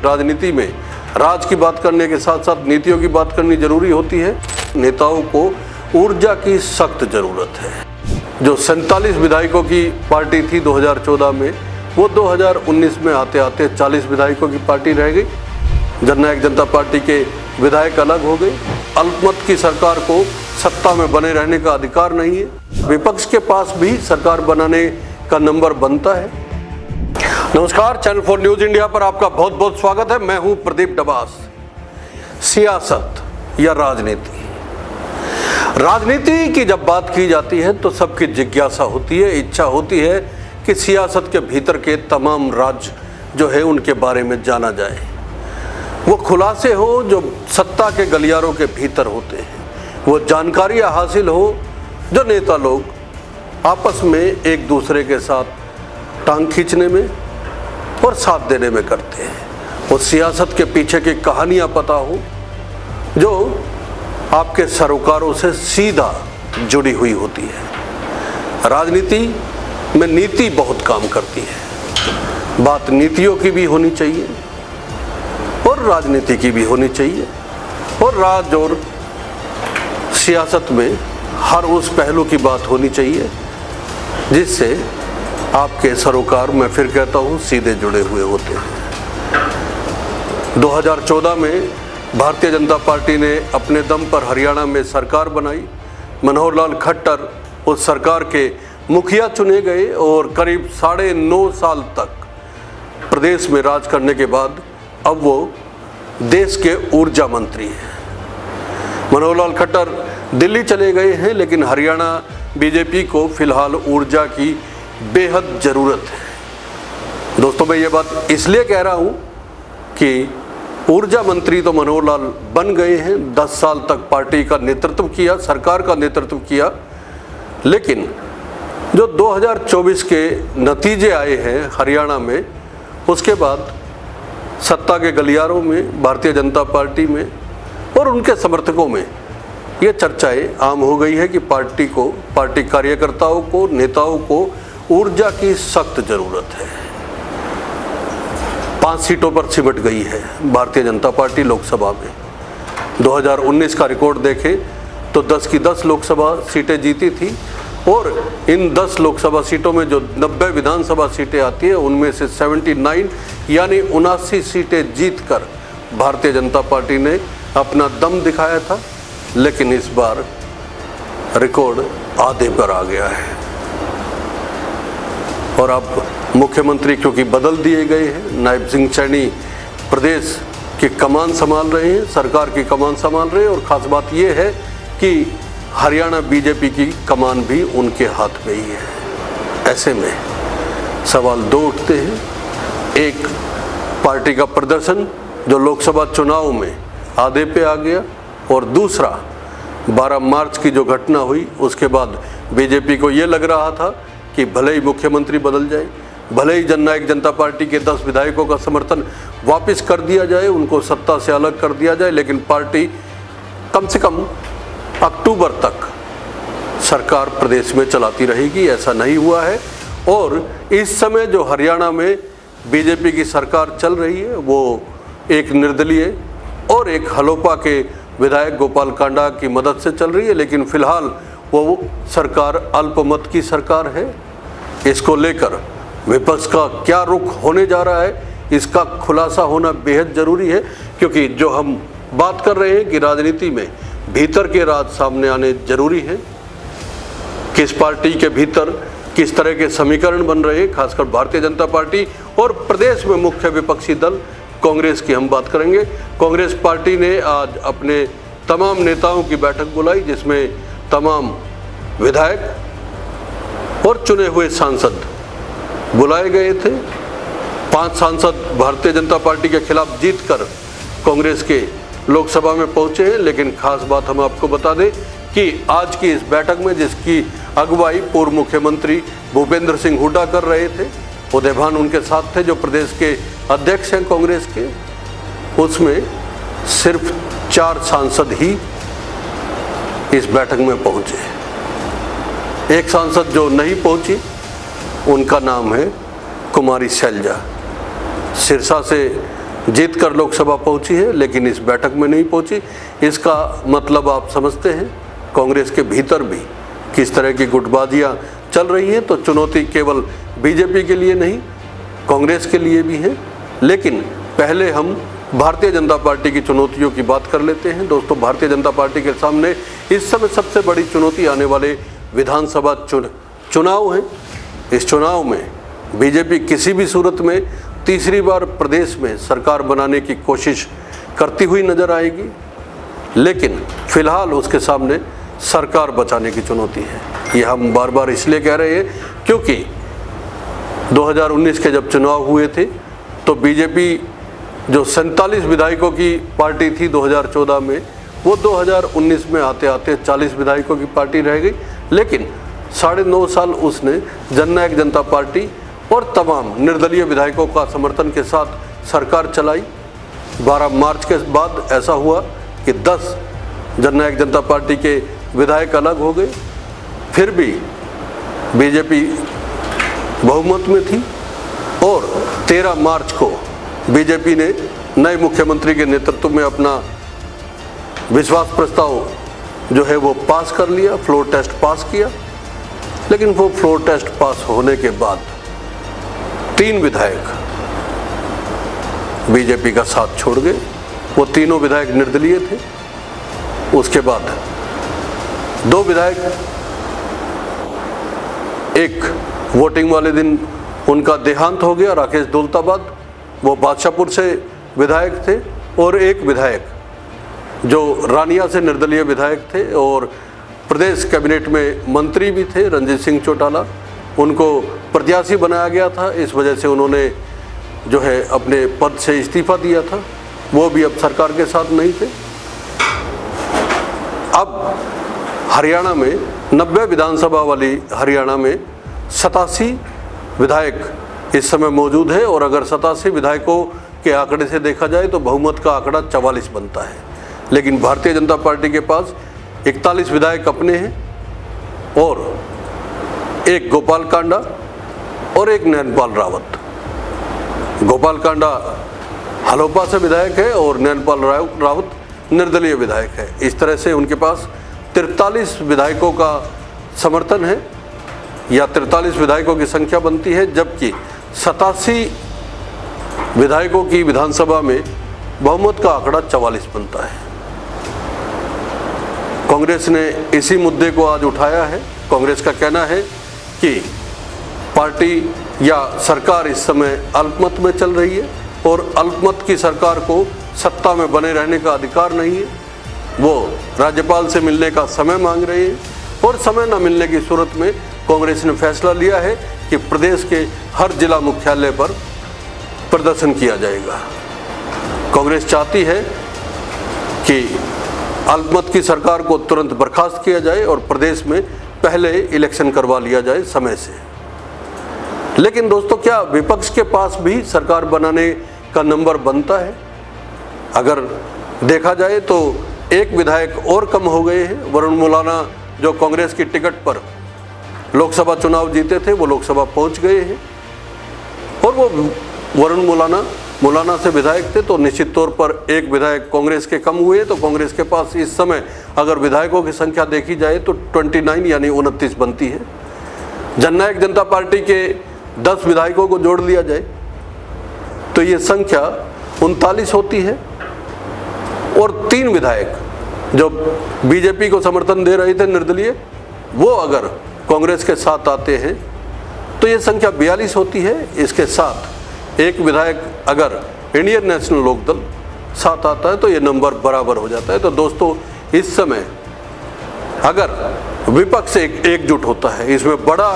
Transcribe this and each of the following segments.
राजनीति में राज की बात करने के साथ साथ नीतियों की बात करनी जरूरी होती है। नेताओं को ऊर्जा की सख्त जरूरत है। जो 47 विधायकों की पार्टी थी 2014 में, वो 2019 में आते आते 40 विधायकों की पार्टी रह गई। जननायक जनता पार्टी के विधायक अलग हो गए। अल्पमत की सरकार को सत्ता में बने रहने का अधिकार नहीं है। विपक्ष के पास भी सरकार बनाने का नंबर बनता है। नमस्कार, चैनल 4 न्यूज इंडिया पर आपका बहुत बहुत स्वागत है। मैं हूं प्रदीप डबास। सियासत या राजनीति, राजनीति की जब बात की जाती है तो सबकी जिज्ञासा होती है, इच्छा होती है कि सियासत के भीतर के तमाम राज जो है उनके बारे में जाना जाए। वो खुलासे हो जो सत्ता के गलियारों के भीतर होते हैं, वो जानकारियाँ हासिल हो जो नेता लोग आपस में एक दूसरे के साथ टांग खींचने में और साथ देने में करते हैं। वो सियासत के पीछे की कहानियाँ पता हो जो आपके सरोकारों से सीधा जुड़ी हुई होती है। राजनीति में नीति बहुत काम करती है। बात नीतियों की भी होनी चाहिए और राजनीति की भी होनी चाहिए, और राज और सियासत में हर उस पहलू की बात होनी चाहिए जिससे आपके सरोकार, मैं फिर कहता हूँ, सीधे जुड़े हुए होते हैं। 2014 में भारतीय जनता पार्टी ने अपने दम पर हरियाणा में सरकार बनाई। मनोहर लाल खट्टर उस सरकार के मुखिया चुने गए और करीब 9.5 साल तक प्रदेश में राज करने के बाद अब वो देश के ऊर्जा मंत्री हैं। मनोहर लाल खट्टर दिल्ली चले गए हैं, लेकिन हरियाणा बीजेपी को फिलहाल ऊर्जा की बेहद ज़रूरत है। दोस्तों, मैं ये बात इसलिए कह रहा हूँ कि ऊर्जा मंत्री तो मनोहर लाल बन गए हैं, 10 साल तक पार्टी का नेतृत्व किया, सरकार का नेतृत्व किया, लेकिन जो 2024 के नतीजे आए हैं हरियाणा में, उसके बाद सत्ता के गलियारों में, भारतीय जनता पार्टी में और उनके समर्थकों में ये चर्चाएं आम हो गई है कि पार्टी कार्यकर्ताओं को, नेताओं को ऊर्जा की सख्त जरूरत है। 5 सीटों पर सिमट गई है भारतीय जनता पार्टी लोकसभा में। 2019 का रिकॉर्ड देखें तो 10 की 10 लोकसभा सीटें जीती थी, और इन 10 लोकसभा सीटों में जो 90 विधानसभा सीटें आती है उनमें से 79 यानी 79 सीटें जीतकर भारतीय जनता पार्टी ने अपना दम दिखाया था। लेकिन इस बार रिकॉर्ड आधे पर आ गया है, और अब मुख्यमंत्री क्योंकि बदल दिए गए हैं, नायब सिंह सैनी प्रदेश की कमान संभाल रहे हैं, सरकार की कमान संभाल रहे हैं, और ख़ास बात यह है कि हरियाणा बीजेपी की कमान भी उनके हाथ में ही है। ऐसे में सवाल 2 उठते हैं। एक, पार्टी का प्रदर्शन जो लोकसभा चुनाव में आधे पे आ गया, और दूसरा 12 मार्च की जो घटना हुई उसके बाद बीजेपी को ये लग रहा था कि भले ही मुख्यमंत्री बदल जाए, भले ही जननायक जनता पार्टी के 10 विधायकों का समर्थन वापस कर दिया जाए, उनको सत्ता से अलग कर दिया जाए, लेकिन पार्टी कम से कम अक्टूबर तक सरकार प्रदेश में चलाती रहेगी। ऐसा नहीं हुआ है, और इस समय जो हरियाणा में बीजेपी की सरकार चल रही है वो एक निर्दलीय और एक हलोपा के विधायक गोपाल कांडा की मदद से चल रही है, लेकिन फिलहाल वो सरकार अल्पमत की सरकार है। इसको लेकर विपक्ष का क्या रुख होने जा रहा है, इसका खुलासा होना बेहद ज़रूरी है, क्योंकि जो हम बात कर रहे हैं कि राजनीति में भीतर के राज सामने आने जरूरी है। किस पार्टी के भीतर किस तरह के समीकरण बन रहे हैं, खासकर भारतीय जनता पार्टी और प्रदेश में मुख्य विपक्षी दल कांग्रेस की हम बात करेंगे। कांग्रेस पार्टी ने आज अपने तमाम नेताओं की बैठक बुलाई, जिसमें तमाम विधायक और चुने हुए सांसद बुलाए गए थे। 5 सांसद भारतीय जनता पार्टी के खिलाफ जीतकर कांग्रेस के लोकसभा में पहुंचे हैं, लेकिन खास बात हम आपको बता दें कि आज की इस बैठक में, जिसकी अगुवाई पूर्व मुख्यमंत्री भूपेंद्र सिंह हुड्डा कर रहे थे, उदय भान उनके साथ थे जो प्रदेश के अध्यक्ष हैं कांग्रेस के, उसमें सिर्फ 4 सांसद ही इस बैठक में पहुंचे। एक सांसद जो नहीं पहुंची उनका नाम है कुमारी शैलजा। सिरसा से जीत कर लोकसभा पहुंची है, लेकिन इस बैठक में नहीं पहुंची। इसका मतलब आप समझते हैं कांग्रेस के भीतर भी किस तरह की गुटबाजियां चल रही हैं। तो चुनौती केवल बीजेपी के लिए नहीं, कांग्रेस के लिए भी है। लेकिन पहले हम भारतीय जनता पार्टी की चुनौतियों की बात कर लेते हैं। दोस्तों, भारतीय जनता पार्टी के सामने इस समय सबसे बड़ी चुनौती आने वाले विधानसभा चुनाव हैं। इस चुनाव में बीजेपी किसी भी सूरत में तीसरी बार प्रदेश में सरकार बनाने की कोशिश करती हुई नजर आएगी, लेकिन फिलहाल उसके सामने सरकार बचाने की चुनौती है। ये हम बार बार इसलिए कह रहे हैं क्योंकि 2019 के जब चुनाव हुए थे तो बीजेपी जो 47 विधायकों की पार्टी थी 2014 में, वो 2019 में आते आते 40 विधायकों की पार्टी रह गई। लेकिन 9.5 साल उसने जननायक जनता पार्टी और तमाम निर्दलीय विधायकों का समर्थन के साथ सरकार चलाई। 12 मार्च के बाद ऐसा हुआ कि 10 जननायक जनता पार्टी के विधायक अलग हो गए, फिर भी बीजेपी बहुमत में थी और 13 मार्च को बीजेपी ने नए मुख्यमंत्री के नेतृत्व में अपना विश्वास प्रस्ताव जो है वो पास कर लिया, फ्लोर टेस्ट पास किया। लेकिन वो फ्लोर टेस्ट पास होने के बाद 3 विधायक बीजेपी का साथ छोड़ गए। वो तीनों विधायक निर्दलीय थे। उसके बाद 2 विधायक, एक वोटिंग वाले दिन उनका देहांत हो गया, राकेश दौलताबाद, वो बादशाहपुर से विधायक थे, और एक विधायक जो रानिया से निर्दलीय विधायक थे और प्रदेश कैबिनेट में मंत्री भी थे, रंजीत सिंह चौटाला, उनको प्रत्याशी बनाया गया था। इस वजह से उन्होंने जो है अपने पद से इस्तीफा दिया था। वो भी अब सरकार के साथ नहीं थे। अब हरियाणा में 90 विधानसभा वाली हरियाणा में 87 विधायक इस समय मौजूद है, और अगर 87 विधायकों के आंकड़े से देखा जाए तो बहुमत का आंकड़ा 44 बनता है। लेकिन भारतीय जनता पार्टी के पास 41 विधायक अपने हैं और एक गोपाल कांडा और एक नैनपाल रावत। गोपाल कांडा हलोपा से विधायक है और नैनपाल रावत निर्दलीय विधायक है। इस तरह से उनके पास 43 विधायकों का समर्थन है या 43 विधायकों की संख्या बनती है, जबकि 87 विधायकों की विधानसभा में बहुमत का आंकड़ा 44 बनता है। कांग्रेस ने इसी मुद्दे को आज उठाया है। कांग्रेस का कहना है कि पार्टी या सरकार इस समय अल्पमत में चल रही है और अल्पमत की सरकार को सत्ता में बने रहने का अधिकार नहीं है। वो राज्यपाल से मिलने का समय मांग रहे हैं और समय न मिलने की सूरत में कांग्रेस ने फैसला लिया है कि प्रदेश के हर जिला मुख्यालय पर प्रदर्शन किया जाएगा। कांग्रेस चाहती है कि अल्पमत की सरकार को तुरंत बर्खास्त किया जाए और प्रदेश में पहले इलेक्शन करवा लिया जाए समय से। लेकिन दोस्तों, क्या विपक्ष के पास भी सरकार बनाने का नंबर बनता है? अगर देखा जाए तो एक विधायक और कम हो गए हैं। वरुण मुलाना जो कांग्रेस की टिकट पर लोकसभा चुनाव जीते थे, वो लोकसभा पहुंच गए हैं और वो वरुण मुलाना से विधायक थे, तो निश्चित तौर पर एक विधायक कांग्रेस के कम हुए। तो कांग्रेस के पास इस समय अगर विधायकों की संख्या देखी जाए तो 29 यानी 29 बनती है। जननायक जनता पार्टी के 10 विधायकों को जोड़ लिया जाए तो ये संख्या 39 होती है, और 3 विधायक जो बीजेपी को समर्थन दे रहे थे निर्दलीय, वो अगर कांग्रेस के साथ आते हैं तो ये संख्या 42 होती है। इसके साथ एक विधायक अगर इंडियन नेशनल लोकदल साथ आता है तो ये नंबर बराबर हो जाता है। तो दोस्तों, इस समय अगर विपक्ष एकजुट होता है, इसमें बड़ा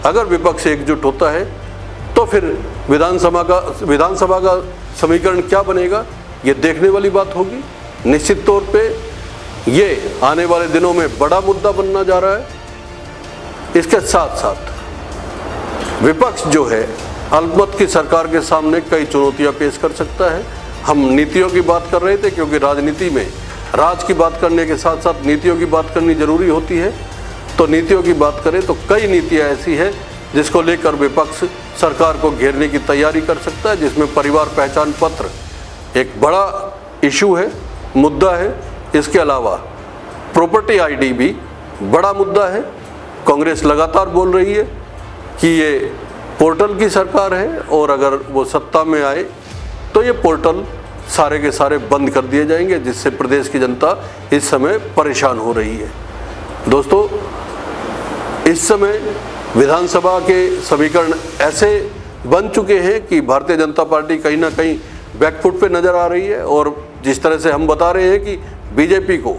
अगर विपक्ष एकजुट होता है तो फिर विधानसभा का समीकरण क्या बनेगा, ये देखने वाली बात होगी। निश्चित तौर पे ये आने वाले दिनों में बड़ा मुद्दा बनना जा रहा है। इसके साथ साथ विपक्ष जो है अल्पमत की सरकार के सामने कई चुनौतियां पेश कर सकता है। हम नीतियों की बात कर रहे थे, क्योंकि राजनीति में राज की बात करने के साथ साथ नीतियों की बात करनी जरूरी होती है। तो नीतियों की बात करें तो कई नीतियां ऐसी हैं जिसको लेकर विपक्ष सरकार को घेरने की तैयारी कर सकता है, जिसमें परिवार पहचान पत्र एक बड़ा इशू है, मुद्दा है। इसके अलावा प्रॉपर्टी आईडी भी बड़ा मुद्दा है। कांग्रेस लगातार बोल रही है कि ये पोर्टल की सरकार है और अगर वो सत्ता में आए तो ये पोर्टल सारे के सारे बंद कर दिए जाएंगे, जिससे प्रदेश की जनता इस समय परेशान हो रही है। दोस्तों, इस समय विधानसभा के समीकरण ऐसे बन चुके हैं कि भारतीय जनता पार्टी कहीं ना कहीं बैकफुट पे नज़र आ रही है, और जिस तरह से हम बता रहे हैं कि बीजेपी को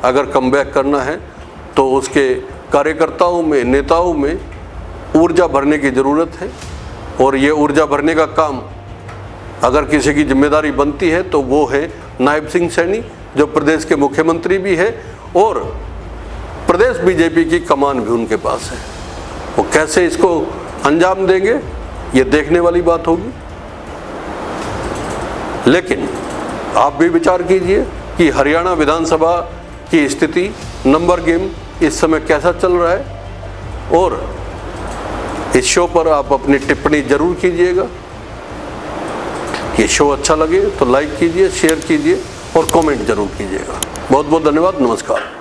अगर कमबैक करना है तो उसके कार्यकर्ताओं में, नेताओं में ऊर्जा भरने की ज़रूरत है। और ये ऊर्जा भरने का काम अगर किसी की जिम्मेदारी बनती है तो वो है नायब सिंह सैनी, जो प्रदेश के मुख्यमंत्री भी है और प्रदेश बीजेपी की कमान भी उनके पास है। वो कैसे इसको अंजाम देंगे, ये देखने वाली बात होगी। लेकिन आप भी विचार कीजिए कि हरियाणा विधानसभा की स्थिति, नंबर गेम इस समय कैसा चल रहा है, और इस शो पर आप अपनी टिप्पणी जरूर कीजिएगा। ये शो अच्छा लगे तो लाइक कीजिए, शेयर कीजिए और कमेंट जरूर कीजिएगा। बहुत बहुत धन्यवाद। नमस्कार।